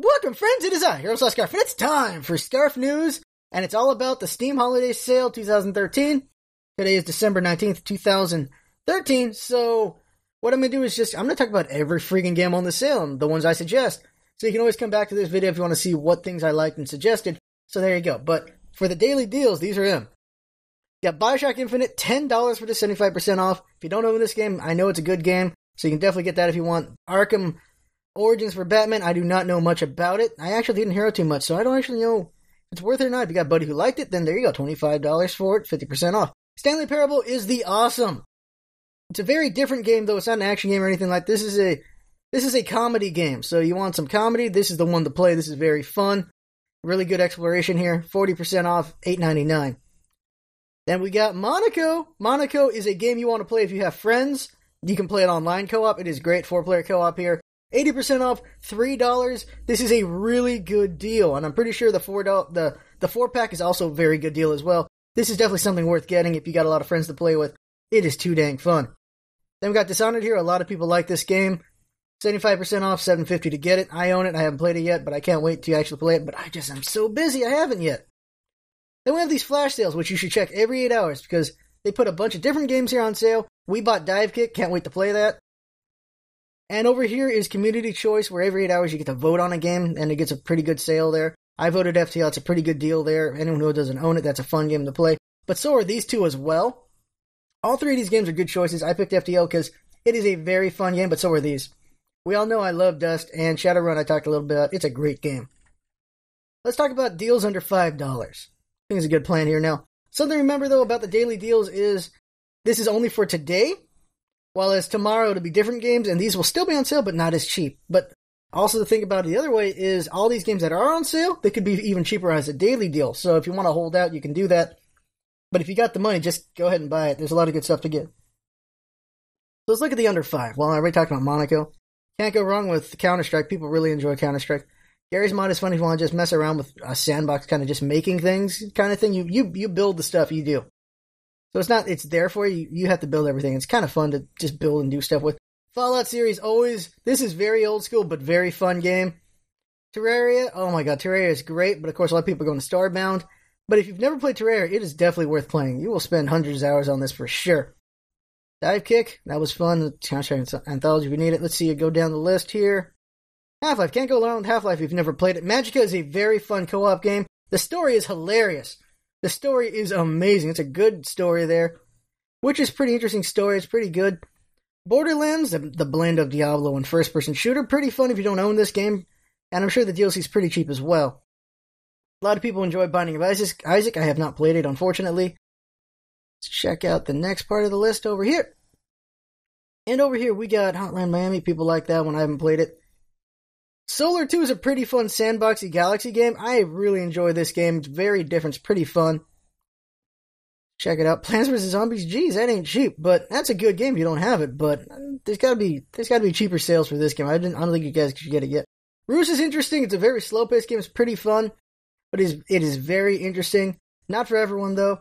Welcome, friends. It is I, LostScarf, and it's time for Scarfnews, and it's all about the Steam Holiday Sale 2013. Today is December 19th, 2013, so what I'm going to do is I'm going to talk about every freaking game on the sale, and the ones I suggest. So you can always come back to this video if you want to see what things I liked and suggested. So there you go. But for the daily deals, these are them. You got Bioshock Infinite, $10 for this, 75% off. If you don't own this game, I know it's a good game, so you can definitely get that if you want. Arkham Origins for Batman, I do not know much about it. I actually didn't hear it too much, so I don't actually know if it's worth it or not. If you got a buddy who liked it, then there you go, $25 for it, 50% off. Stanley Parable is the awesome. It's a very different game, though. It's not an action game or anything like this. This is a comedy game, so you want some comedy, this is the one to play. This is very fun. Really good exploration here. 40% off, $8.99. Then we got Monaco. Monaco is a game you want to play if you have friends. You can play it online co-op. It is great, 4-player co-op here. 80% off, $3. This is a really good deal, and I'm pretty sure the 4-pack is also a very good deal as well. This is definitely something worth getting if you got a lot of friends to play with. It is too dang fun. Then we got Dishonored here. A lot of people like this game. 75% off, $7.50 to get it. I own it. I haven't played it yet, but I can't wait to actually play it. But I'm so busy, I haven't yet. Then we have these flash sales, which you should check every 8 hours, because they put a bunch of different games here on sale. We bought Divekick. Can't wait to play that. And over here is Community Choice, where every 8 hours you get to vote on a game, and it gets a pretty good sale there. I voted FTL. It's a pretty good deal there. Anyone who doesn't own it, that's a fun game to play. But so are these two as well. All three of these games are good choices. I picked FTL because it is a very fun game, but so are these. We all know I love Dust, and Shadowrun I talked a little bit about. It's a great game. Let's talk about deals under $5. I think it's a good plan here now. Something to remember, though, about the daily deals is this is only for today, while as tomorrow it'll be different games, and these will still be on sale, but not as cheap. But also to think about it the other way is all these games that are on sale, they could be even cheaper as a daily deal. So if you want to hold out, you can do that. But if you got the money, just go ahead and buy it. There's a lot of good stuff to get. So let's look at the under 5. Well, I already talked about Monaco. Can't go wrong with Counter-Strike. People really enjoy Counter-Strike. Gary's Mod is fun if you want to just mess around with a sandbox, kind of just making things kind of thing. You build the stuff you do. So it's there for you. You have to build everything. It's kind of fun to just build and do stuff with. Fallout series, this is very old school, but very fun game. Terraria, oh my god, Terraria is great, but of course a lot of people are going to Starbound. But if you've never played Terraria, it is definitely worth playing. You will spend hundreds of hours on this for sure. Divekick, that was fun. Counter-Strike Anthology if you need it. Let's see, go down the list here. Half-Life, can't go wrong with Half-Life if you've never played it. Magicka is a very fun co-op game. The story is hilarious. The story is amazing. It's a good story there. Which is pretty interesting story. It's pretty good. Borderlands, the blend of Diablo and first-person shooter. Pretty fun if you don't own this game. And I'm sure the DLC is pretty cheap as well. A lot of people enjoy Binding of Isaac. I have not played it, unfortunately. Let's check out the next part of the list over here. And over here we got Hotline Miami. People like that one. I haven't played it. Solar 2 is a pretty fun sandboxy galaxy game. I really enjoy this game. It's very different. It's pretty fun. Check it out. Plants vs. Zombies. Geez, that ain't cheap, but that's a good game if you don't have it. But there's gotta be cheaper sales for this game. I don't think you guys should get it yet. Roost is interesting. It's a very slow-paced game. It's pretty fun, but it is very interesting. Not for everyone, though.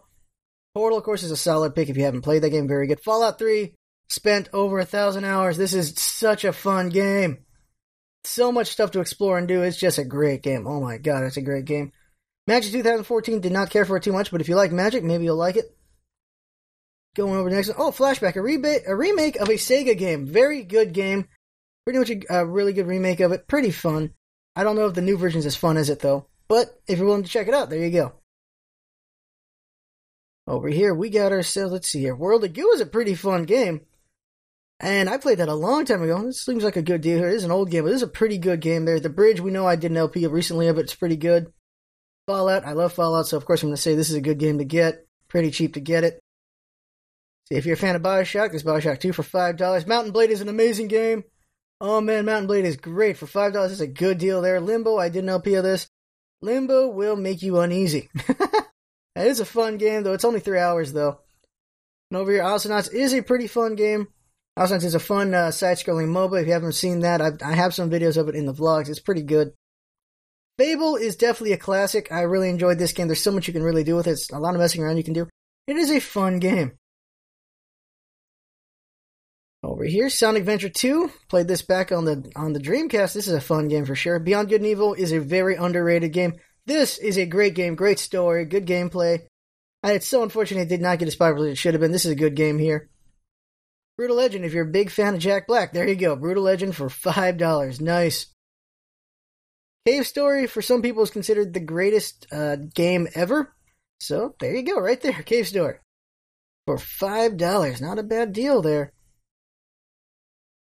Portal, of course, is a solid pick if you haven't played that game. Very good. Fallout 3, spent over 1,000 hours. This is such a fun game. So much stuff to explore and do. It's just a great game. Oh my god, it's a great game. Magic 2014, did not care for it too much, but if you like Magic, maybe you'll like it. Going over the next one. Oh, Flashback, a remake of a Sega game. Very good game. Pretty much a really good remake of it. Pretty fun. I don't know if the new version's as fun as it, though. But if you're willing to check it out, there you go. Over here, we got ourselves, let's see here. World of Goo is a pretty fun game. And I played that a long time ago. This seems like a good deal here. It is an old game, but this is a pretty good game there. The Bridge, we know I did an LP recently of it. It's pretty good. Fallout, I love Fallout, so of course I'm going to say this is a good game to get. Pretty cheap to get it. See, if you're a fan of Bioshock, there's Bioshock 2 for $5. Mountain Blade is an amazing game. Oh man, Mountain Blade is great for $5. It's a good deal there. Limbo, I did an LP of this. Limbo will make you uneasy. It is a fun game, though. It's only 3 hours, though. And over here, Osonauts is a pretty fun game. Osonauts is a fun side-scrolling MOBA. If you haven't seen that, I have some videos of it in the vlogs. It's pretty good. Fable is definitely a classic. I really enjoyed this game. There's so much you can really do with it. It's a lot of messing around you can do. It is a fun game. Over here, Sonic Adventure 2. Played this back on the Dreamcast. This is a fun game for sure. Beyond Good and Evil is a very underrated game. This is a great game, great story, good gameplay. It's so unfortunate it did not get as popular as it should have been. This is a good game here. Brutal Legend, if you're a big fan of Jack Black, there you go. Brutal Legend for $5. Nice. Cave Story, for some people, is considered the greatest game ever. So, there you go, right there. Cave Story. For $5. Not a bad deal there.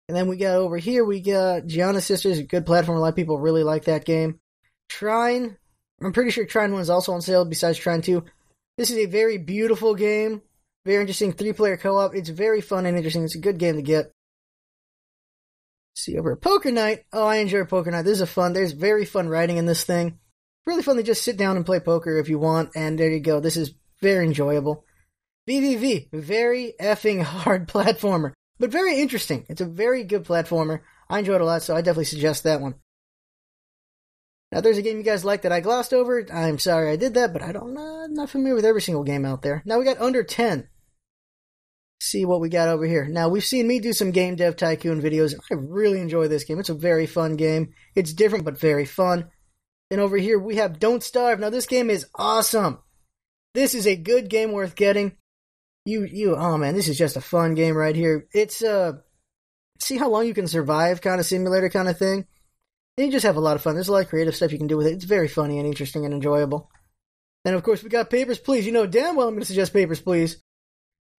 And then we got over here, we got Giana Sisters, a good platform. A lot of people really like that game. Trine. I'm pretty sure Trine 1 is also on sale besides Trine 2. This is a very beautiful game. Very interesting 3-player co-op. It's very fun and interesting. It's a good game to get. See over at Poker Night. Oh, I enjoy Poker Night. This is fun. There's very fun writing in this thing. Really fun to just sit down and play poker if you want. And there you go. This is very enjoyable. VVV. Very effing hard platformer. But very interesting. It's a very good platformer. I enjoyed it a lot, so I definitely suggest that one. Now, there's a game you guys like that I glossed over. I'm sorry I did that, but I'm not familiar with every single game out there. Now we got Under 10. See what we got over here. Now, we've seen me do some Game Dev Tycoon videos, and I really enjoy this game. It's a very fun game. It's different, but very fun. Then over here, we have Don't Starve. Now, this game is awesome. This is a good game worth getting. Oh man, this is just a fun game right here. It's, see how long you can survive kind of simulator kind of thing. And you just have a lot of fun. There's a lot of creative stuff you can do with it. It's very funny and interesting and enjoyable. Then, of course, we got Papers, Please. You know damn well I'm going to suggest Papers, Please.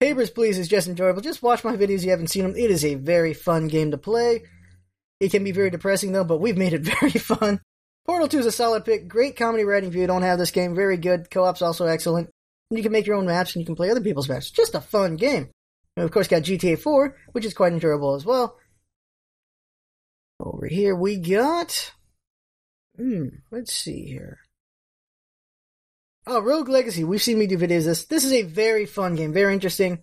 Papers, Please is just enjoyable. Just watch my videos if you haven't seen them. It is a very fun game to play. It can be very depressing, though, but we've made it very fun. Portal 2 is a solid pick. Great comedy writing if you don't have this game. Very good. Co-op's also excellent. And you can make your own maps and you can play other people's maps. Just a fun game. And, of course, got GTA 4, which is quite enjoyable as well. Over here we got... let's see here. Oh, Rogue Legacy. We've seen me do videos of this. This is a very fun game, very interesting.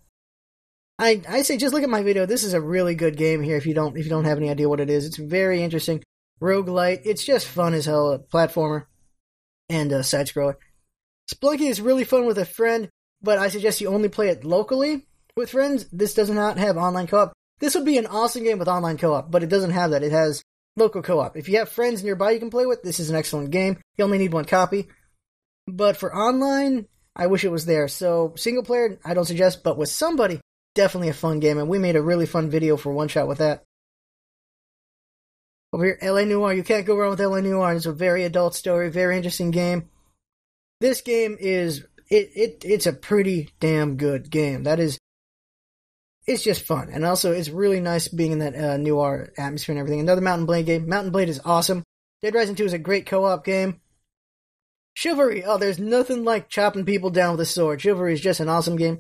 I say just look at my video. This is a really good game here if you don't have any idea what it is. It's very interesting. Roguelite. It's just fun as hell. A platformer and a side-scroller. Splunky is really fun with a friend, but I suggest you only play it locally with friends. This does not have online co-op. This would be an awesome game with online co-op, but it doesn't have that. It has local co-op. If you have friends nearby you can play with, this is an excellent game. You only need one copy. But for online, I wish it was there. So, single player, I don't suggest, but with somebody, definitely a fun game, and we made a really fun video for One Shot with that. Over here, LA Noire. You can't go wrong with LA Noire. It's a very adult story, very interesting game. This game is, it's a pretty damn good game. It's just fun. And also, it's really nice being in that noir atmosphere and everything. Another Mountain Blade game. Mountain Blade is awesome. Dead Rising 2 is a great co-op game. Chivalry. Oh, there's nothing like chopping people down with a sword. Chivalry is just an awesome game.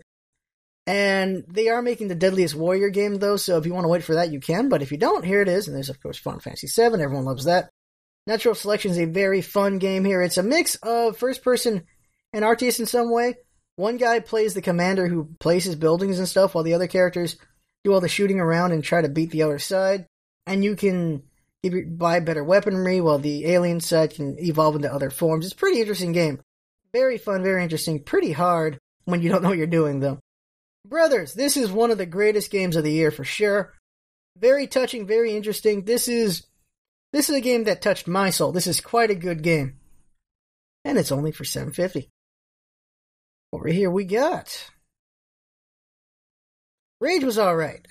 And they are making the Deadliest Warrior game, though, so if you want to wait for that, you can. But if you don't, here it is. And there's, of course, Final Fantasy VII. Everyone loves that. Natural Selection is a very fun game here. It's a mix of first-person and RTS in some way. One guy plays the commander who places buildings and stuff, while the other characters do all the shooting around and try to beat the other side. And you can buy better weaponry, while the alien side can evolve into other forms. It's a pretty interesting game. Very fun, very interesting. Pretty hard when you don't know what you're doing, though. Brothers, this is one of the greatest games of the year, for sure. Very touching, very interesting. This is a game that touched my soul. This is quite a good game. And it's only for $7.50. Over here we got... Rage was alright.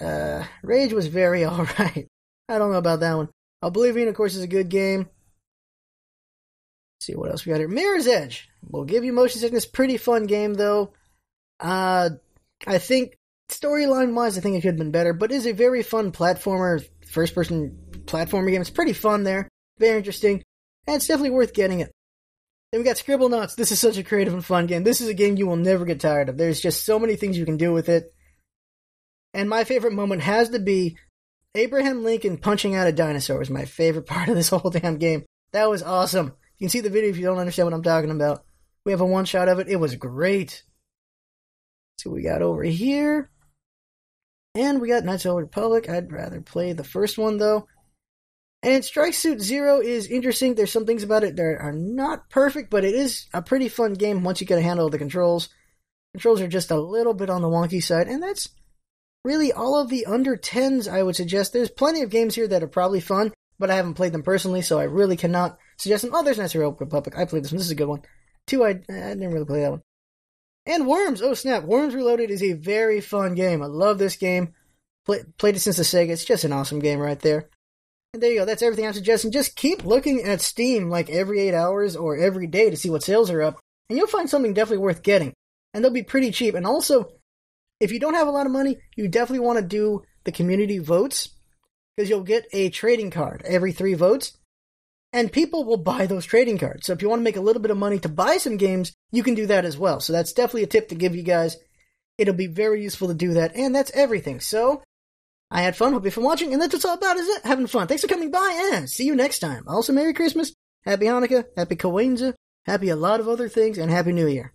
Rage was very alright. I don't know about that one. Oblivion, of course, is a good game. Let's see what else we got here. Mirror's Edge. Will give you motion sickness. Pretty fun game, though. I think, storyline-wise, I think it could have been better, but it is a very fun platformer, first-person platformer game. It's pretty fun there. Very interesting. And it's definitely worth getting it. Then we got Scribblenauts. This is such a creative and fun game. This is a game you will never get tired of. There's just so many things you can do with it. And my favorite moment has to be Abraham Lincoln punching out a dinosaur was my favorite part of this whole damn game. That was awesome. You can see the video if you don't understand what I'm talking about. We have a one-shot of it. It was great. Let's see what we got over here. And we got Knights of the Old Republic. I'd rather play the first one, though. And Strike Suit Zero is interesting. There's some things about it that are not perfect, but it is a pretty fun game once you get a handle of the controls. Controls are just a little bit on the wonky side, and that's really all of the under 10s I would suggest. There's plenty of games here that are probably fun, but I haven't played them personally, so I really cannot suggest them. Oh, there's Knights of the Old Republic. I played this one. This is a good one. 2, I didn't really play that one. And Worms. Oh, snap. Worms Reloaded is a very fun game. I love this game. Played it since the Sega. It's just an awesome game right there. And there you go. That's everything I'm suggesting. Just keep looking at Steam like every 8 hours or every day to see what sales are up, and you'll find something definitely worth getting. And they'll be pretty cheap. And also, if you don't have a lot of money, you definitely want to do the community votes, because you'll get a trading card every 3 votes, and people will buy those trading cards. So if you want to make a little bit of money to buy some games, you can do that as well. So that's definitely a tip to give you guys. It'll be very useful to do that, and that's everything. So, I had fun, hope you had fun watching, and that's what's all about, is it? Having fun. Thanks for coming by, and see you next time. Also, Merry Christmas, Happy Hanukkah, Happy Kwanzaa, Happy a lot of other things, and Happy New Year.